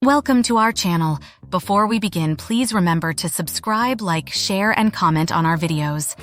Welcome to our channel. Before we begin, please remember to subscribe, like, share, and comment on our videos.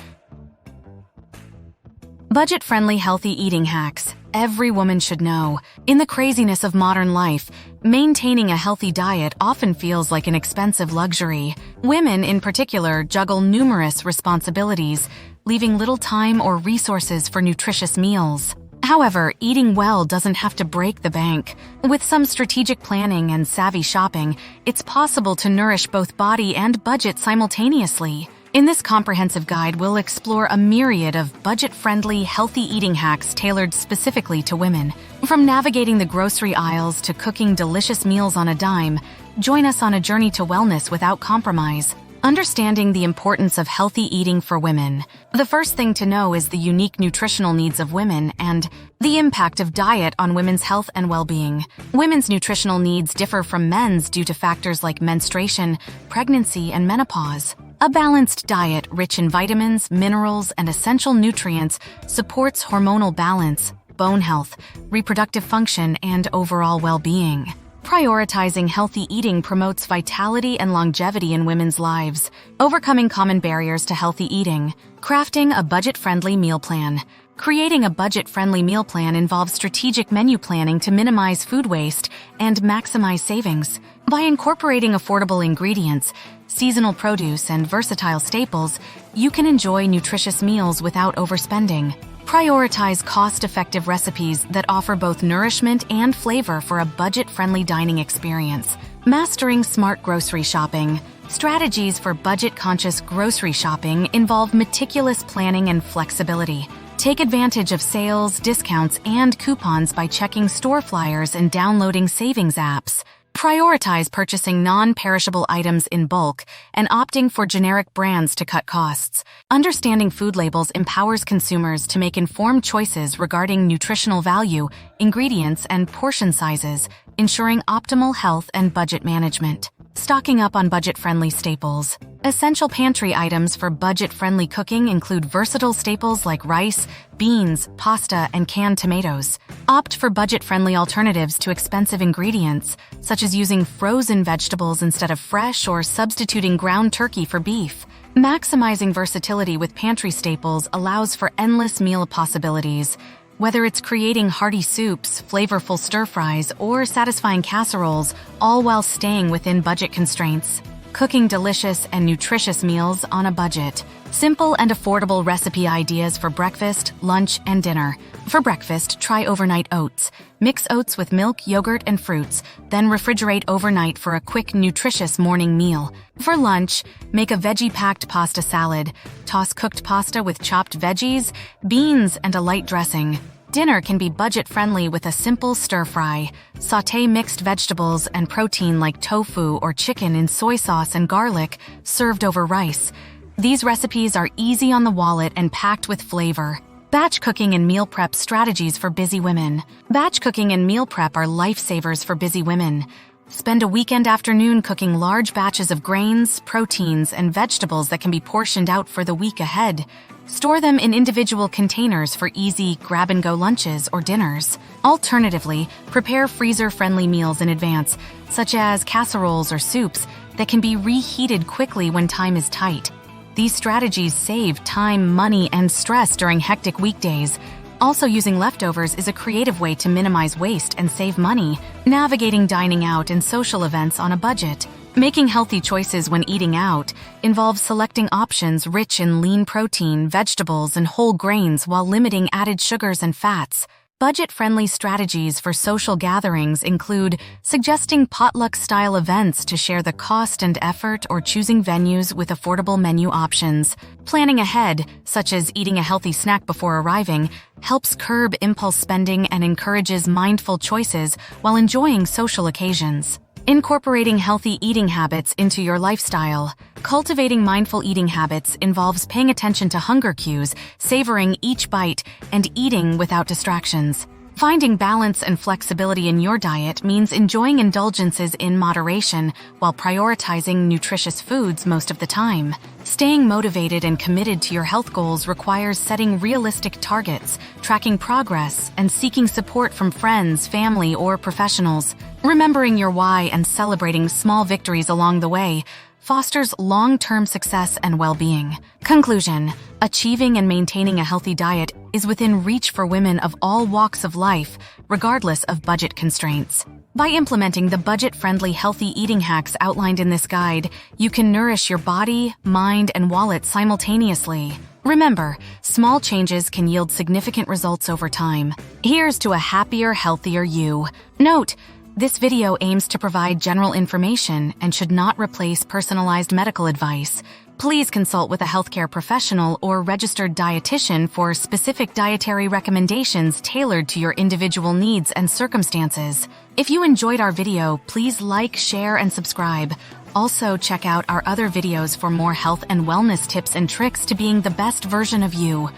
Budget-friendly healthy eating hacks. Every woman should know. In the craziness of modern life, maintaining a healthy diet often feels like an expensive luxury. Women, in particular, juggle numerous responsibilities, leaving little time or resources for nutritious meals. However, eating well doesn't have to break the bank. With some strategic planning and savvy shopping, it's possible to nourish both body and budget simultaneously. In this comprehensive guide, we'll explore a myriad of budget-friendly, healthy eating hacks tailored specifically to women. From navigating the grocery aisles to cooking delicious meals on a dime, join us on a journey to wellness without compromise. Understanding the importance of healthy eating for women. The first thing to know is the unique nutritional needs of women and the impact of diet on women's health and well-being. Women's nutritional needs differ from men's due to factors like menstruation, pregnancy, and menopause. A balanced diet rich in vitamins, minerals, and essential nutrients supports hormonal balance, bone health, reproductive function, and overall well-being. Prioritizing healthy eating promotes vitality and longevity in women's lives. Overcoming common barriers to healthy eating. Crafting a budget-friendly meal plan. Creating a budget-friendly meal plan involves strategic menu planning to minimize food waste and maximize savings. By incorporating affordable ingredients, seasonal produce, and versatile staples, you can enjoy nutritious meals without overspending. Prioritize cost-effective recipes that offer both nourishment and flavor for a budget-friendly dining experience. Mastering smart grocery shopping. Strategies for budget-conscious grocery shopping involve meticulous planning and flexibility. Take advantage of sales, discounts, and coupons by checking store flyers and downloading savings apps. Prioritize purchasing non-perishable items in bulk and opting for generic brands to cut costs. Understanding food labels empowers consumers to make informed choices regarding nutritional value, ingredients, and portion sizes, ensuring optimal health and budget management. Stocking up on budget-friendly staples. Essential pantry items for budget-friendly cooking include versatile staples like rice, beans, pasta, and canned tomatoes. Opt for budget-friendly alternatives to expensive ingredients, such as using frozen vegetables instead of fresh or substituting ground turkey for beef. Maximizing versatility with pantry staples allows for endless meal possibilities. Whether it's creating hearty soups, flavorful stir-fries, or satisfying casseroles, all while staying within budget constraints. Cooking delicious and nutritious meals on a budget. Simple and affordable recipe ideas for breakfast, lunch, and dinner. For breakfast, try overnight oats. Mix oats with milk, yogurt, and fruits, then refrigerate overnight for a quick, nutritious morning meal. For lunch, make a veggie-packed pasta salad. Toss cooked pasta with chopped veggies, beans, and a light dressing. Dinner can be budget-friendly with a simple stir-fry. Sauté mixed vegetables and protein like tofu or chicken in soy sauce and garlic, served over rice. These recipes are easy on the wallet and packed with flavor. Batch cooking and meal prep strategies for busy women. Batch cooking and meal prep are lifesavers for busy women. Spend a weekend afternoon cooking large batches of grains, proteins, and vegetables that can be portioned out for the week ahead. Store them in individual containers for easy grab-and-go lunches or dinners. Alternatively, prepare freezer-friendly meals in advance, such as casseroles or soups that can be reheated quickly when time is tight. These strategies save time, money, and stress during hectic weekdays. Also, using leftovers is a creative way to minimize waste and save money. Navigating dining out and social events on a budget. Making healthy choices when eating out involves selecting options rich in lean protein, vegetables, and whole grains while limiting added sugars and fats. Budget-friendly strategies for social gatherings include suggesting potluck-style events to share the cost and effort or choosing venues with affordable menu options. Planning ahead, such as eating a healthy snack before arriving, helps curb impulse spending and encourages mindful choices while enjoying social occasions. Incorporating healthy eating habits into your lifestyle. Cultivating mindful eating habits involves paying attention to hunger cues, savoring each bite, and eating without distractions. Finding balance and flexibility in your diet means enjoying indulgences in moderation while prioritizing nutritious foods most of the time. Staying motivated and committed to your health goals requires setting realistic targets, tracking progress, and seeking support from friends, family, or professionals. Remembering your why and celebrating small victories along the way fosters long-term success and well-being. Conclusion: achieving and maintaining a healthy diet is within reach for women of all walks of life, regardless of budget constraints. By implementing the budget-friendly healthy eating hacks outlined in this guide, you can nourish your body, mind, and wallet simultaneously. Remember, small changes can yield significant results over time. Here's to a happier, healthier you. Note: this video aims to provide general information and should not replace personalized medical advice. Please consult with a healthcare professional or registered dietitian for specific dietary recommendations tailored to your individual needs and circumstances. If you enjoyed our video, please like, share, and subscribe. Also, check out our other videos for more health and wellness tips and tricks to being the best version of you.